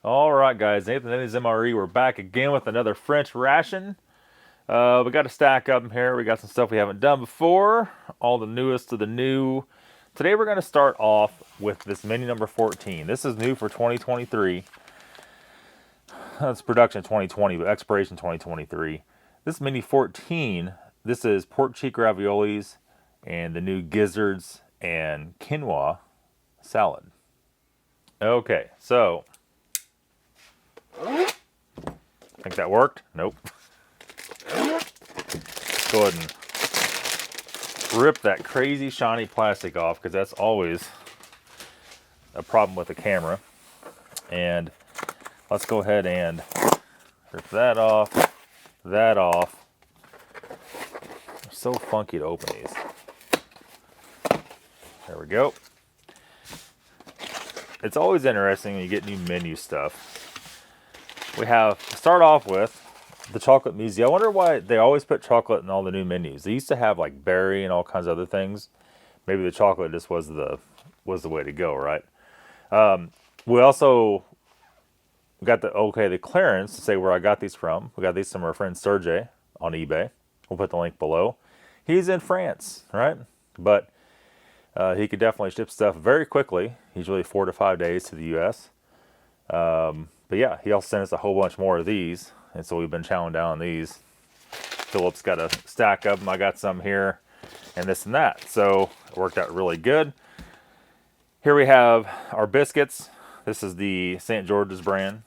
All right, guys, Nathan and his MRE. We're back again with another French ration. We got a stack up in here. We got some stuff we haven't done before. All the newest of the new. Today we're going to start off with this menu number 14. This is new for 2023. It's production 2020, but expiration 2023. This menu 14, this is pork cheek raviolis and the new gizzards and quinoa salad. Okay, so think that worked? Nope. Go ahead and rip that crazy shiny plastic off because that's always a problem with the camera. And let's go ahead and rip that off, that off. They're so funky to open these. There we go. It's always interesting when you get new menu stuff. We have to start off with the chocolate muesli. I wonder why they always put chocolate in all the new menus. They used to have like berry and all kinds of other things. Maybe the chocolate just was the way to go, right? We also got the clearance to say where I got these from. We got these from our friend Sergey on eBay. We'll put the link below. He's in France, right? But he could definitely ship stuff very quickly. Usually 4 to 5 days to the U.S. But yeah, he also sent us a whole bunch more of these. And so we've been chowing down on these. Philip's got a stack of them. I got some here and this and that. So it worked out really good. Here we have our biscuits. This is the St. George's brand.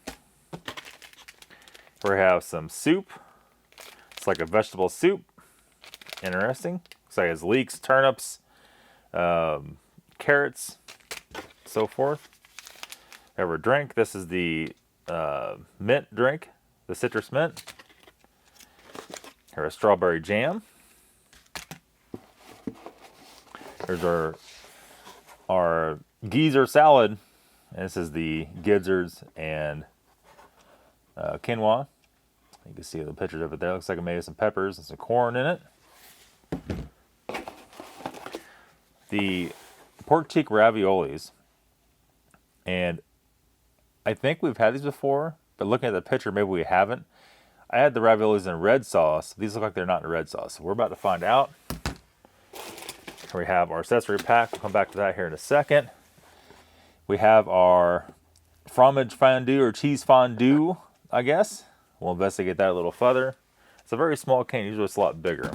We have some soup. It's like a vegetable soup. Interesting. So it has leeks, turnips, carrots, so forth. We have our drink. This is the mint drink, the citrus mint. Here's a strawberry jam. Here's our Gizzard salad. And this is the Gizzards and quinoa. You can see the pictures of it there. Looks like I made some peppers and some corn in it. The pork cheek raviolis. And I think we've had these before, but looking at the picture, maybe we haven't. I had the raviolis in red sauce. These look like they're not in red sauce. So we're about to find out. Here we have our accessory pack. We'll come back to that here in a second. We have our fromage fondue or cheese fondue, I guess. We'll investigate that a little further. It's a very small can. Usually it's a lot bigger.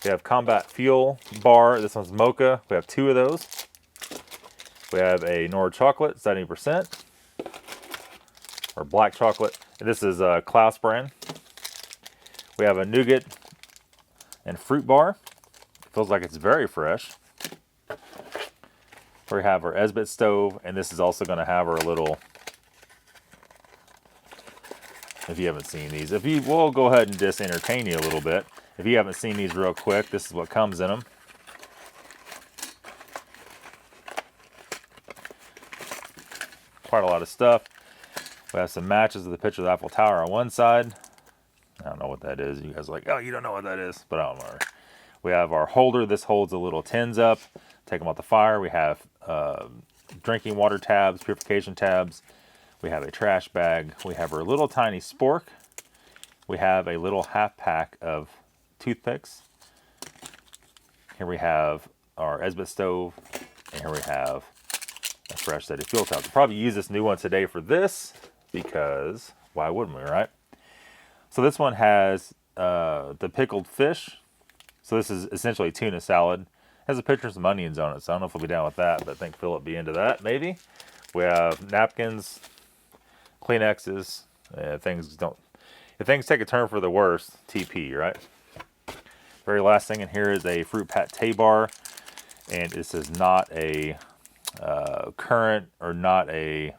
We have Combat Fuel bar. This one's mocha. We have 2 of those. We have a Nord chocolate, 70%. Or black chocolate. And this is a Klaus brand. We have a nougat and fruit bar. Feels like it's very fresh. We have our Esbit stove, and this is also going to have our little, if you haven't seen these, we'll go ahead and just entertain you a little bit. If you haven't seen these real quick, this is what comes in them. Quite a lot of stuff. We have some matches of the picture of the Eiffel Tower on one side. I don't know what that is. You guys are like, oh, you don't know what that is, but I don't know. We have our holder. This holds the little tins up. Take them off the fire. We have drinking water tabs, purification tabs. We have a trash bag. We have our little tiny spork. We have a little half pack of toothpicks. Here we have our Esbit stove. And here we have a fresh set of fuel tabs. We'll probably use this new one today for this because why wouldn't we, right? So this one has the pickled fish. So this is essentially tuna salad. Has a picture of some onions on it, so I don't know if we'll be down with that, but I think Philip be into that, maybe. We have napkins, Kleenexes. If things take a turn for the worse, TP, right? Very last thing in here is a fruit pate bar, and this is not a currant or not a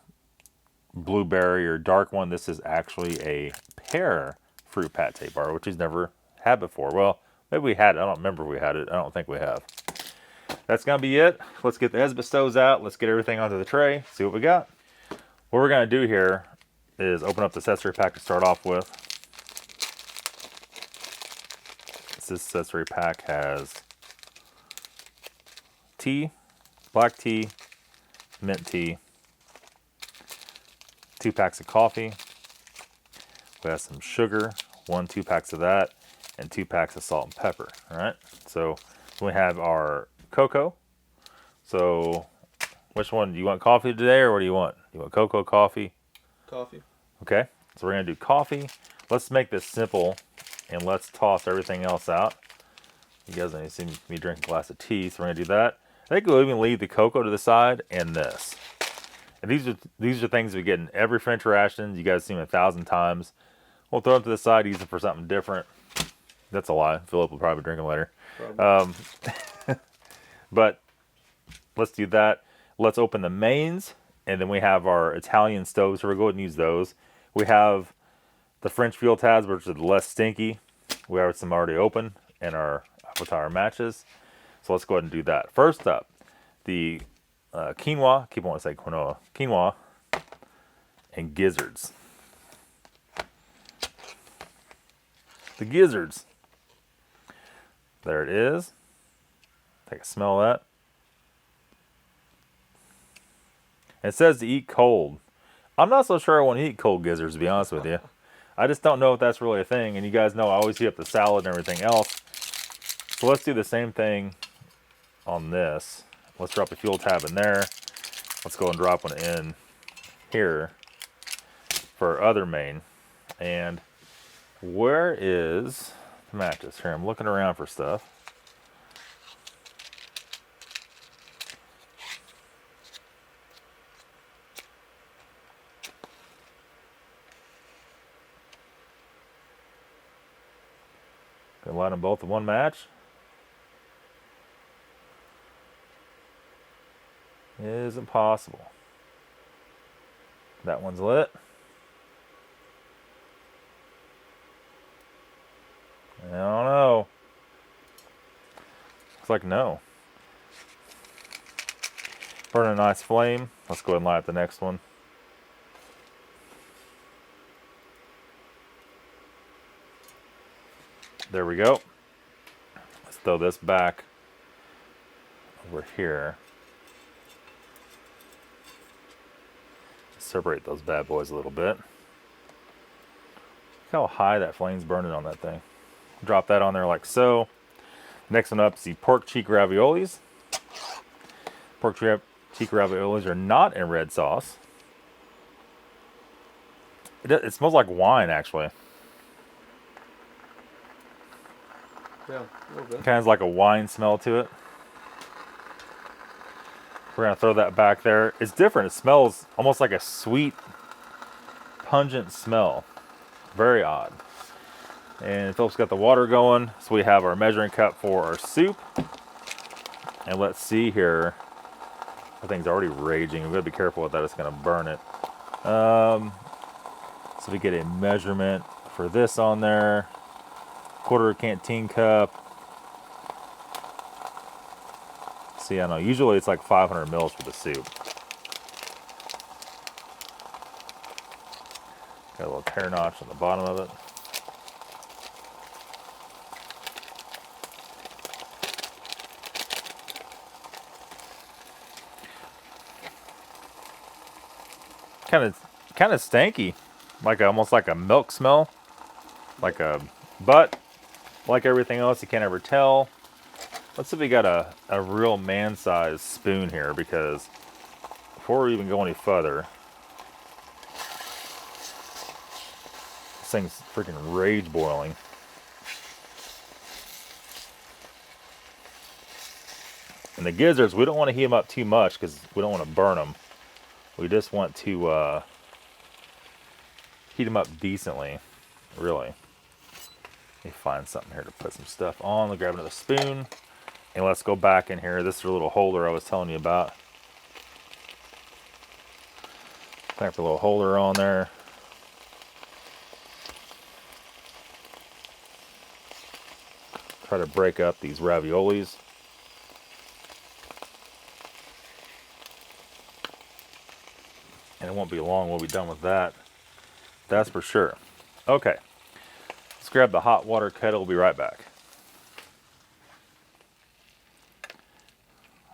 blueberry or dark one. This is actually a pear fruit pate bar, which he's never had before. Well, maybe we had it. I don't remember if we had it. I don't think we have. That's going to be it. Let's get the Esbit stoves out. Let's get everything onto the tray. See what we got. What we're going to do here is open up the accessory pack to start off with. This accessory pack has tea, black tea, mint tea, 2 packs of coffee. We have some sugar, 2 packs of that, and 2 packs of salt and pepper. All right. So we have our cocoa. So which one? Do you want coffee today, or what do you want? You want cocoa, coffee? Coffee. Okay. So we're going to do coffee. Let's make this simple, and let's toss everything else out. You guys don't even see me drinking a glass of tea, so we're going to do that. I think we'll even leave the cocoa to the side and this. And these are things we get in every French ration. You guys see them 1,000 times. We'll throw them to the side, use them for something different. That's a lie. Philip will probably drink them later. But let's do that. Let's open the mains, and then we have our Italian stoves, so we'll go ahead and use those. We have the French fuel tabs, which are less stinky. We have some already open, and our apple tower matches. So let's go ahead and do that. First up, the quinoa. Keep on saying quinoa. Quinoa and gizzards. The gizzards. There it is. Take a smell of that. It says to eat cold. I'm not so sure I want to eat cold gizzards, to be honest with you. I just don't know if that's really a thing. And you guys know I always heat up the salad and everything else. So let's do the same thing on this. Let's drop a fuel tab in there. Let's go and drop one in here for our other main. And where is the matches? Here, I'm looking around for stuff. Can I light them both in one match? It isn't possible. That one's lit. I don't know. Looks like no. Burning a nice flame. Let's go ahead and light the next one. There we go. Let's throw this back over here. Separate those bad boys a little bit. Look how high that flame's burning on that thing. Drop that on there like so. Next one up is the pork cheek raviolis. Pork cheek raviolis are not in red sauce. It smells like wine, actually. Yeah, a little bit. Kind of has like a wine smell to it. We're going to throw that back there. It's different. It smells almost like a sweet, pungent smell. Very odd. And Philip's got the water going. So we have our measuring cup for our soup. And let's see here. The thing's already raging. We've got to be careful with that. It's going to burn it. So we get a measurement for this on there. Quarter canteen cup. See, I know. Usually it's like 500 mils for the soup. Got a little tear notch on the bottom of it. Kind of stanky, like almost like a milk smell, but like everything else, you can't ever tell. Let's see if we got a real man-sized spoon here, because before we even go any further, this thing's freaking rage boiling. And the gizzards, we don't want to heat them up too much because we don't want to burn them. We just want to heat them up decently, really. Let me find something here to put some stuff on. Let's grab another spoon. And let's go back in here. This is a little holder I was telling you about. Tap the little holder on there. Try to break up these raviolis. And it won't be long we'll be done with that. That's for sure. Okay. Let's grab the hot water kettle. We'll be right back.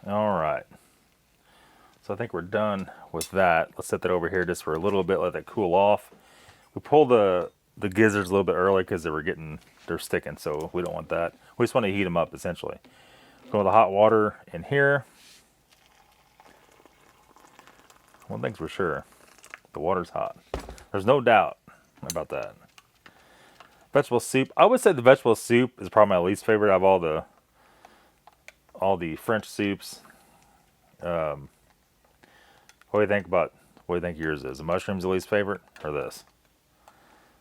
All right. So I think we're done with that. Let's set that over here just for a little bit, let that cool off. We pulled the gizzards a little bit early because they're sticking, so we don't want that. We just want to heat them up essentially. Go with the hot water in here. One thing's for sure, the water's hot. There's no doubt about that. Vegetable soup. I would say the vegetable soup is probably my least favorite out of all the French soups. What do you think about? What do you think yours is? The mushrooms the least favorite, or this?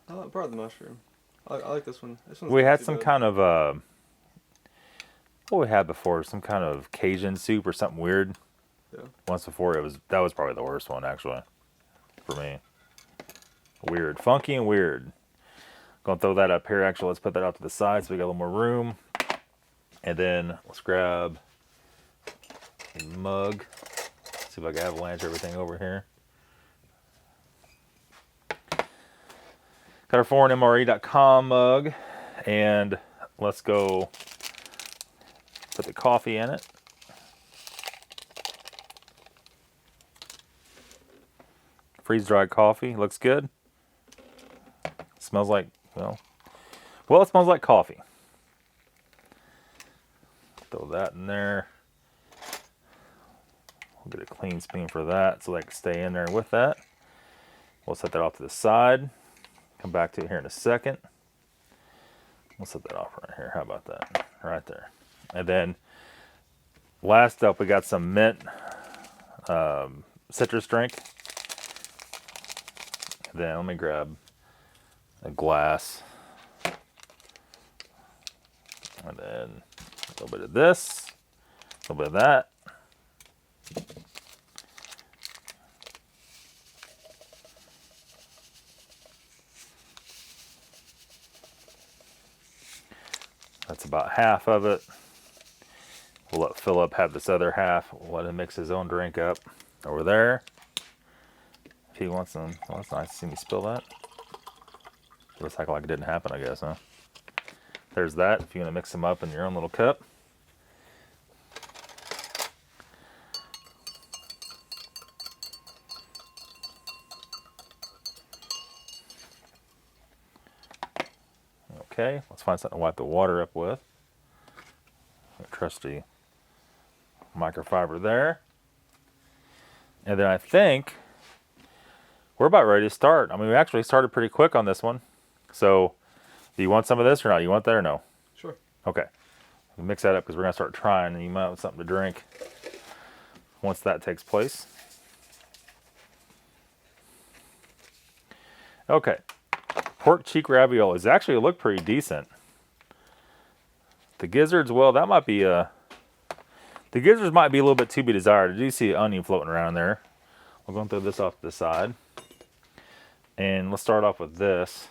Probably the mushroom. I like this one. This one's We not had too some bad. kind of what we had before, some kind of Cajun soup or something weird. Yeah. Once before that was probably the worst one actually, for me. Weird, funky and weird. Gonna throw that up here. Actually, let's put that out to the side so we got a little more room. And then let's grab a mug. See if I can avalanche everything over here. Got our foreignmre.com mug, and let's go put the coffee in it. Freeze-dried coffee, looks good. Smells like, well, it smells like coffee. Throw that in there. We'll get a clean spoon for that so they can stay in there with that. We'll set that off to the side. Come back to it here in a second. We'll set that off right here. How about that? Right there. And then last up, we got some mint citrus drink. And then let me grab a glass. And then a little bit of this, a little bit of that. That's about half of it. We'll let Philip have this other half. We'll let him mix his own drink up over there. If he wants some. Well, it's nice to see me spill that. Looks like it didn't happen, I guess, huh? There's that, if you want to mix them up in your own little cup. Okay, let's find something to wipe the water up with. A trusty microfiber there. And then I think we're about ready to start. I mean, we actually started pretty quick on this one. So, do you want some of this or not? You want that or no? Sure. Okay. We'll mix that up because we're going to start trying, and you might have something to drink once that takes place. Okay. Pork cheek raviolis actually look pretty decent. The gizzards, well, that might be the gizzards might be a little bit to be desired. I do see an onion floating around there. We're going to throw this off to the side. And let's start off with this.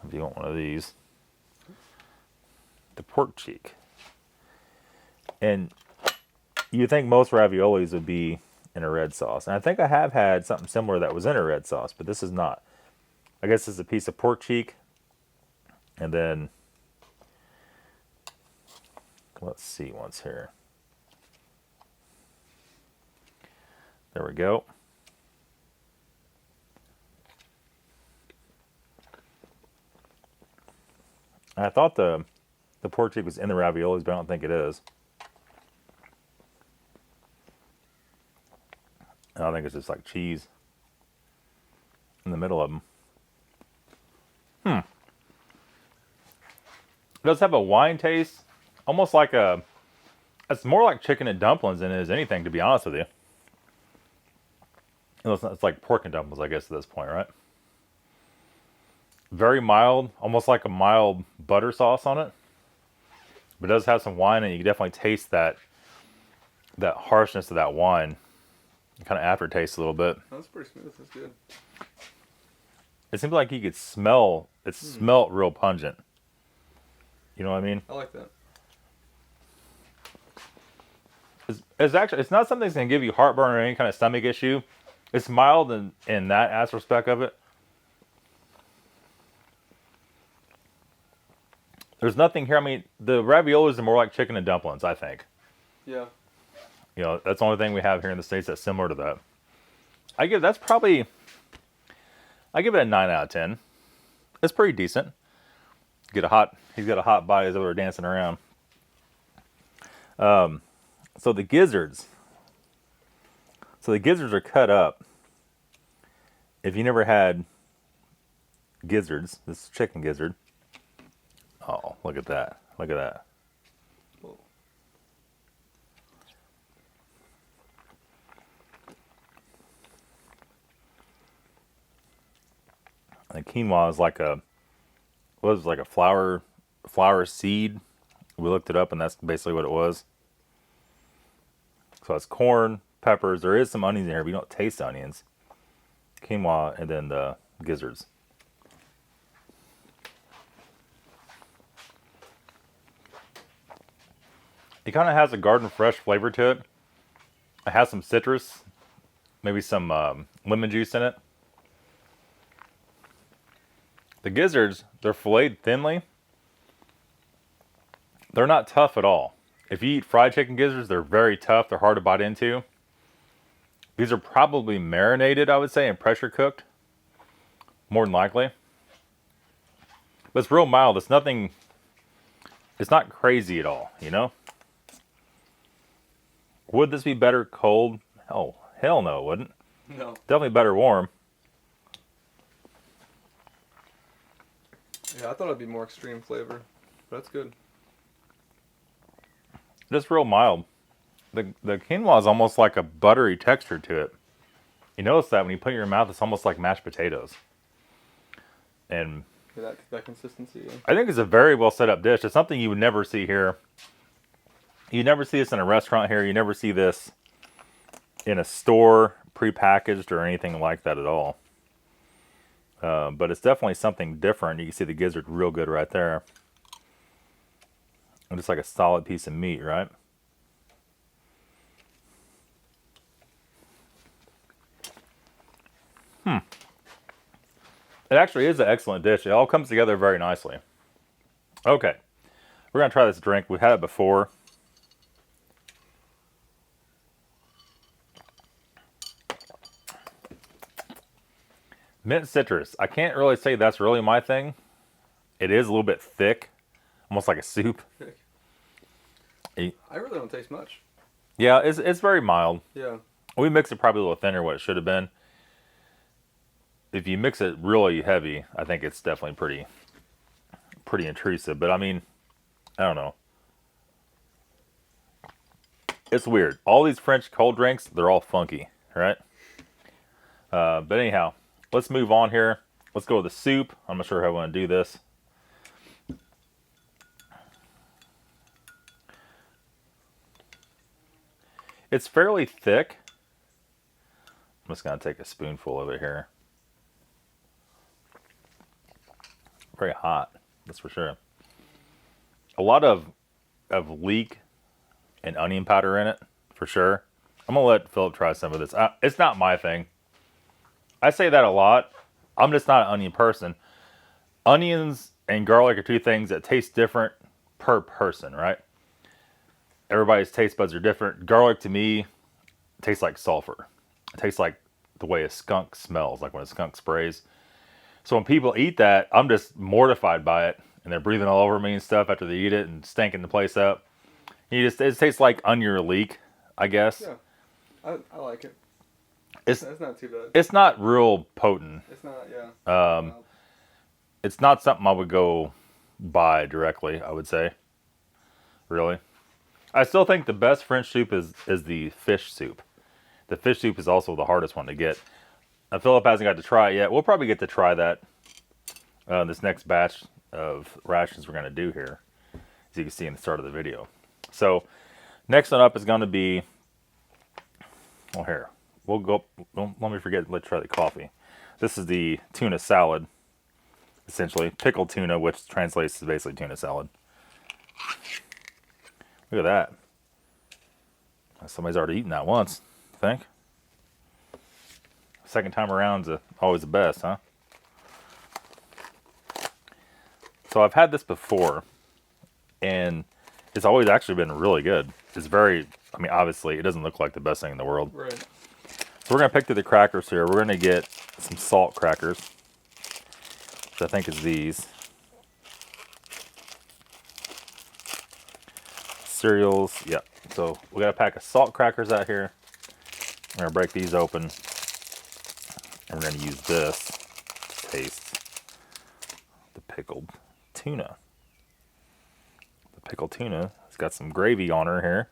If you want one of these. The pork cheek. And you think most raviolis would be in a red sauce. And I think I have had something similar that was in a red sauce, but this is not. I guess it's a piece of pork cheek. And then, let's see once here. There we go. I thought the pork cheek was in the raviolis, but I don't think it is. I think it's just like cheese in the middle of them. It does have a wine taste, almost like it's more like chicken and dumplings than it is anything, to be honest with you. It's like pork and dumplings, I guess, at this point, right? Very mild, almost like a mild butter sauce on it. But it does have some wine, and you can definitely taste that harshness of that wine. It kind of aftertaste a little bit. That's pretty smooth. That's good. It seems like you could smell, it smelled real pungent. You know what I mean? I like that. It's not something that's going to give you heartburn or any kind of stomach issue. It's mild in that aspect of it. There's nothing here. I mean, the raviolis are more like chicken and dumplings, I think. Yeah. You know, that's the only thing we have here in the States that's similar to that. I give it a 9 out of 10. It's pretty decent. He's got a hot body. He's over there dancing around. So the gizzards. So the gizzards are cut up. If you never had gizzards, this is chicken gizzard. Oh, look at that. Look at that. Whoa. And quinoa is like a flower seed. We looked it up and that's basically what it was. So it's corn, peppers. There is some onions in here, but you don't taste onions. Quinoa and then the gizzards. It kind of has a garden fresh flavor to it. It has some citrus, maybe some lemon juice in it. The gizzards, they're filleted thinly. They're not tough at all. If you eat fried chicken gizzards, they're very tough. They're hard to bite into. These are probably marinated, I would say, and pressure cooked. More than likely. But it's real mild. It's nothing... It's not crazy at all, you know? Would this be better cold? Oh, hell no, it wouldn't. No. Definitely better warm. Yeah, I thought it'd be more extreme flavor. But that's good. Just real mild. The quinoa is almost like a buttery texture to it. You notice that when you put it in your mouth, it's almost like mashed potatoes. And Yeah, that consistency. Yeah. I think it's a very well set up dish. It's something you would never see here. You never see this in a restaurant here. You never see this in a store, prepackaged or anything like that at all. But it's definitely something different. You can see the gizzard real good right there. And just like a solid piece of meat, right? It actually is an excellent dish. It all comes together very nicely. Okay. We're going to try this drink. We've had it before. Mint citrus. I can't really say that's really my thing. It is a little bit thick. Almost like a soup. Thick. I really don't taste much. Yeah, it's very mild. Yeah. We mix it probably a little thinner what it should have been. If you mix it really heavy, I think it's definitely pretty intrusive. But I mean, I don't know. It's weird. All these French cold drinks, they're all funky, right? But anyhow, let's move on here. Let's go with the soup. I'm not sure how I want to do this. It's fairly thick. I'm just going to take a spoonful of it here. Very hot, that's for sure. A lot of leek and onion powder in it, for sure. I'm going to let Philip try some of this. It's not my thing. I say that a lot. I'm just not an onion person. Onions and garlic are two things that taste different per person, right? Everybody's taste buds are different. Garlic to me tastes like sulfur. It tastes like the way a skunk smells, like when a skunk sprays. So when people eat that, I'm just mortified by it. And they're breathing all over me and stuff after they eat it and stinking the place up. It tastes like onion or leek, I guess. Yeah. I like it. It's not too bad. It's not real potent. It's not, yeah. It's not something I would go buy directly, I would say. Really. I still think the best French soup is the fish soup. The fish soup is also the hardest one to get. Now, Philip hasn't got to try it yet. We'll probably get to try that this next batch of rations we're going to do here, as you can see in the start of the video. So, next one up is going to be, well, here. We'll go, don't let me forget, let's try the coffee. This is the tuna salad, essentially. Pickled tuna, which translates to basically tuna salad. Look at that. Somebody's already eaten that once, I think. Second time around is always the best, huh? So I've had this before, and it's always actually been really good. It's very I mean, obviously, it doesn't look like the best thing in the world. Right. So we're going to pick through the crackers here. We're going to get some salt crackers, which I think is these. Cereals, yep. So we got a pack of salt crackers out here. We're going to break these open. And we're going to use this to taste the pickled tuna. The pickled tuna has got some gravy on her here.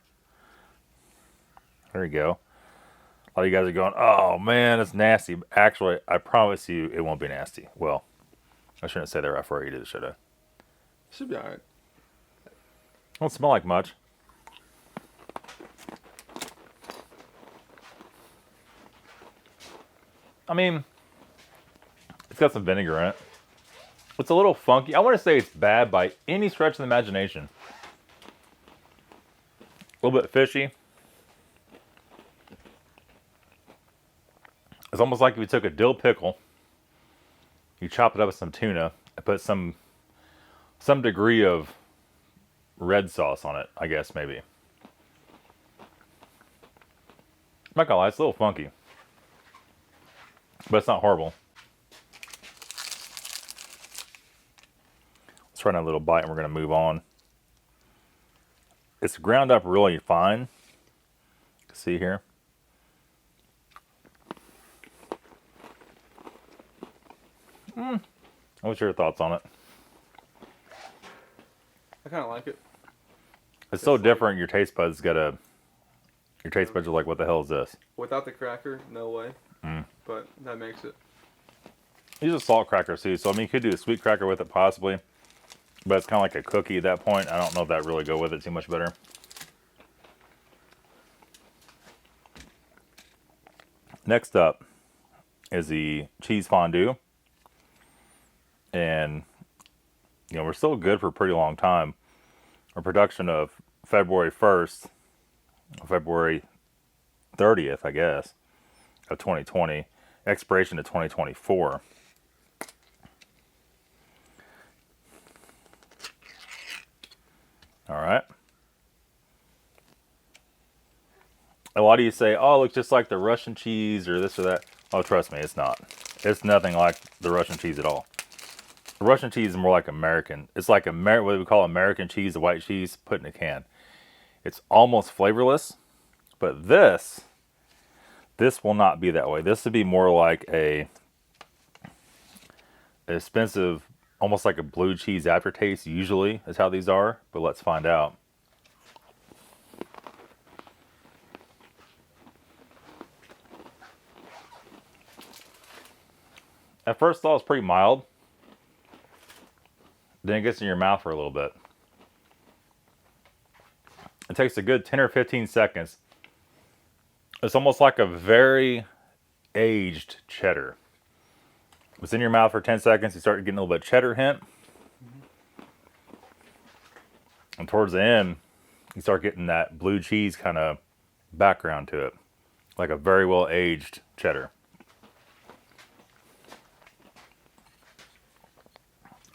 There you go. A lot of you guys are going, oh man, it's nasty. Actually, I promise you it won't be nasty. Well, I shouldn't say that right before I eat it, should I? Should be alright. Don't smell like much. I mean, it's got some vinegar in it. It's a little funky. I want to say it's bad by any stretch of the imagination. A little bit fishy. It's almost like if you took a dill pickle, you chop it up with some tuna, and put some degree of red sauce on it, I guess, maybe. I'm not gonna lie, it's a little funky. But it's not horrible. Let's try another little bite and we're gonna move on. It's ground up really fine. You can see here. What's your thoughts on it? I kind of like it. It's so different. Your taste buds are like, what the hell is this? Without the cracker, no way. But that makes it. These are salt crackers too, so I mean, you could do a sweet cracker with it possibly, but it's kind of like a cookie at that point. I don't know if that really go with it too much better. Next up is the cheese fondue, and you know we're still good for a pretty long time. Our production of February 1st, February 30th, I guess, of 2020, expiration to 2024. All right. A lot of you say, oh, it looks just like the Russian cheese or this or that. Oh, trust me, it's not. It's nothing like the Russian cheese at all. The Russian cheese is more like American. It's like what we call American cheese, the white cheese, put in a can. It's almost flavorless, but this will not be that way. This would be more like a expensive, almost like a blue cheese aftertaste, usually, is how these are. But let's find out. At first, I thought it was pretty mild. Then it gets in your mouth for a little bit. It takes a good 10 or 15 seconds. It's almost like a very aged cheddar. It's in your mouth for 10 seconds. You start getting a little bit of cheddar hint. And towards the end, you start getting that blue cheese kind of background to it. Like a very well aged cheddar.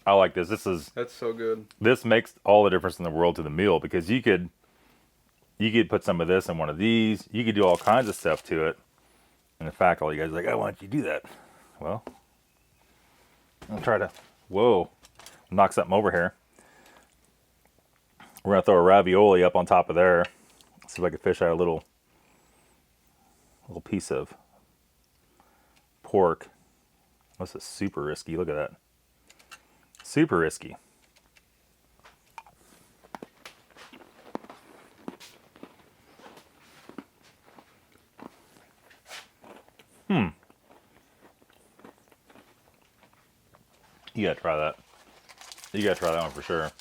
I like this. That's so good. This makes all the difference in the world to the meal, because you could put some of this in one of these. You could do all kinds of stuff to it. And in fact, all you guys are like, oh, why don't you do that? Well, I'll try to, knock something over here. We're going to throw a ravioli up on top of there. See if I can fish out a little piece of pork. This is super risky. Look at that. Super risky. You gotta try that. You gotta try that one for sure.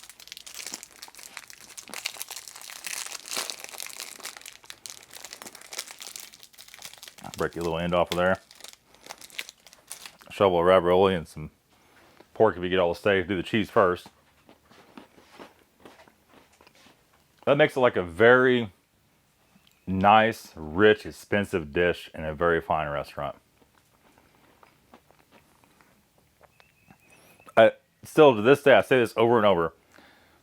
Break your little end off of there. Shovel of ravioli and some pork if you get all the steak. Do the cheese first. That makes it like a very nice, rich, expensive dish in a very fine restaurant. Still to this day, I say this over and over.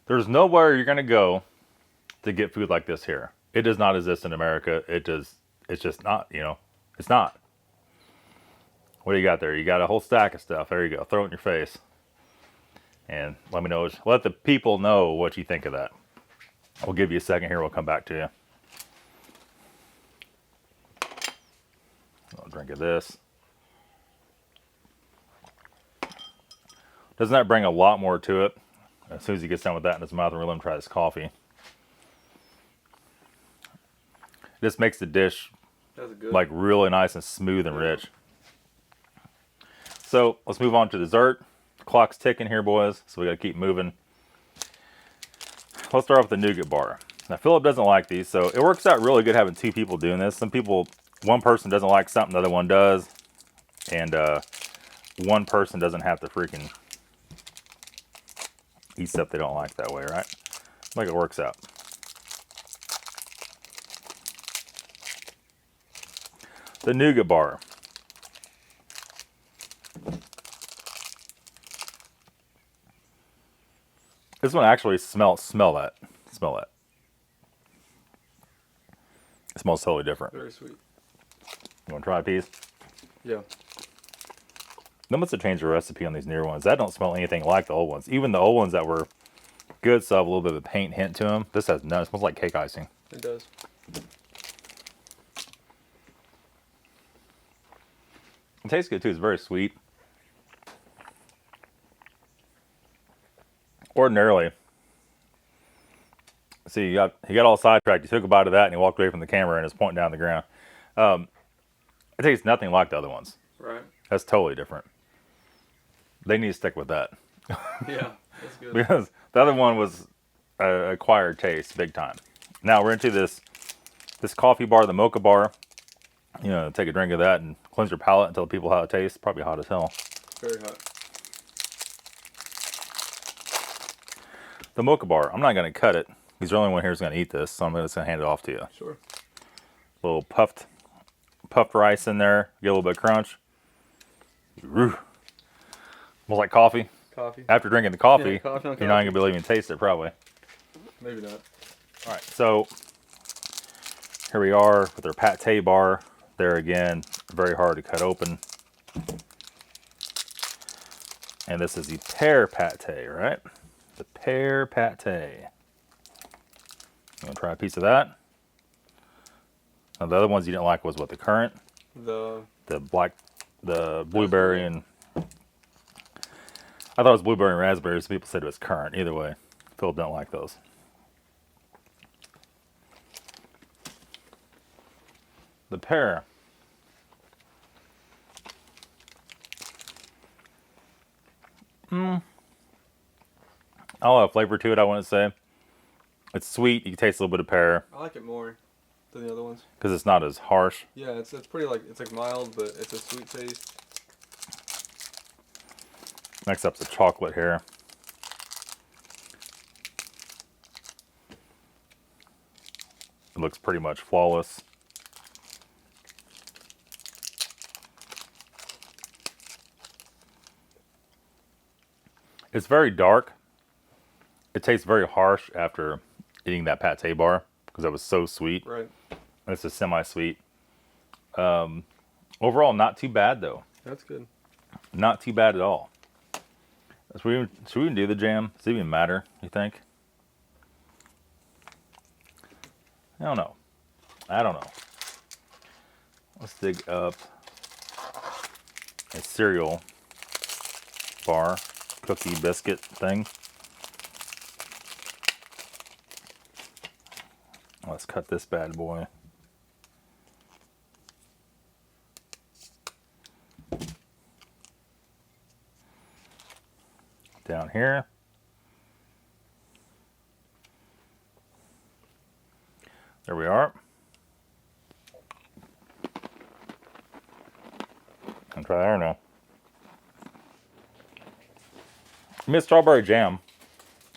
There's nowhere you're going to go to get food like this here. It does not exist in America. It's just not, it's not. What do you got there? You got a whole stack of stuff. There you go. Throw it in your face. And let the people know what you think of that. We'll give you a second here. We'll come back to you. I'll drink of this. Doesn't that bring a lot more to it? As soon as he gets done with that in his mouth, we're going to let him try this coffee. This makes the dish like really nice and smooth and rich. So let's move on to dessert. Clock's ticking here, boys, so we got to keep moving. Let's start off with the nougat bar. Now, Philip doesn't like these, so it works out really good having two people doing this. Some people, one person doesn't like something, the other one does. And one person doesn't have to freaking eat stuff they don't like that way, right? Like it works out. The nougat bar. This one actually smell that. Smell that. It smells totally different. Very sweet. You want to try a piece? Yeah. They must have changed the recipe on these newer ones. That don't smell anything like the old ones. Even the old ones that were good still have a little bit of a paint hint to them. This has none. It smells like cake icing. It does. It tastes good too. It's very sweet. Ordinarily, see, he got all sidetracked. He took a bite of that and he walked away from the camera and is pointing down the ground. It tastes nothing like the other ones. Right. That's totally different. They need to stick with that. Yeah, that's good. Because the other one was acquired taste, big time. Now we're into this coffee bar, the mocha bar. Take a drink of that and cleanse your palate and tell people how it tastes. Probably hot as hell. Very hot. The mocha bar, I'm not going to cut it. He's the only one here who's going to eat this, so I'm just going to hand it off to you. Sure. A little puffed rice in there. Get a little bit of crunch. Smells like coffee. Coffee. After drinking the coffee, Yeah, coffee on you're not going to be able to even taste it, probably. Maybe not. All right, so here we are with our pate bar. There again, very hard to cut open. And this is the pear pate, right? The pear pate. You want to try a piece of that? Now, the other ones you didn't like was what, the currant? The blueberry and... I thought it was blueberry and raspberry, so people said it was currant. Either way, Philip don't like those. The pear. A lot of flavor to it, I wouldn't say. It's sweet. You can taste a little bit of pear. I like it more than the other ones. Because it's not as harsh. Yeah, it's pretty it's like mild, but it's a sweet taste. Next up's the chocolate here. It looks pretty much flawless. It's very dark. It tastes very harsh after eating that pate bar because it was so sweet. Right. It's a semi-sweet. Overall, not too bad though. That's good. Not too bad at all. Should we even do the jam? Does it even matter, you think? I don't know. Let's dig up a cereal bar, cookie biscuit thing. Let's cut this bad boy. Down here. There we are. I'll try there now. I mean, it's strawberry jam.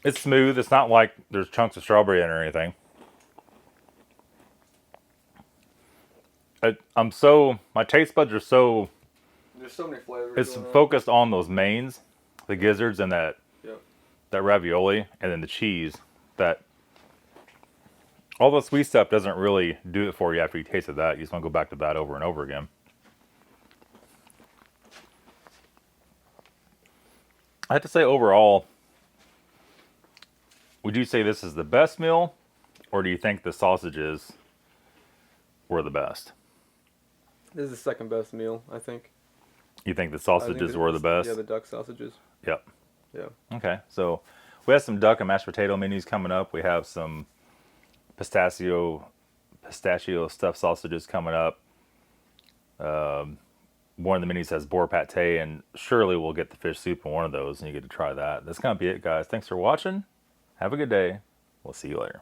It's smooth. It's not like there's chunks of strawberry in it or anything. My taste buds are so... There's so many flavors. It's focused on those mains, the gizzards and that ravioli, and then the cheese that All the sweet stuff doesn't really do it for you after you tasted that. You just want to go back to that over and over again. I have to say, overall, would you say this is the best meal, or do you think the sausages were the best? This is the second best meal, I think. You think the I think sausages were the best? Yeah, the duck sausages. Yep. Yeah. Okay, so we have some duck and mashed potato menus coming up. We have some pistachio stuffed sausages coming up. One of the menus has boar pate, and surely we'll get the fish soup in one of those, and you get to try that. That's going to be it, guys. Thanks for watching. Have a good day. We'll see you later.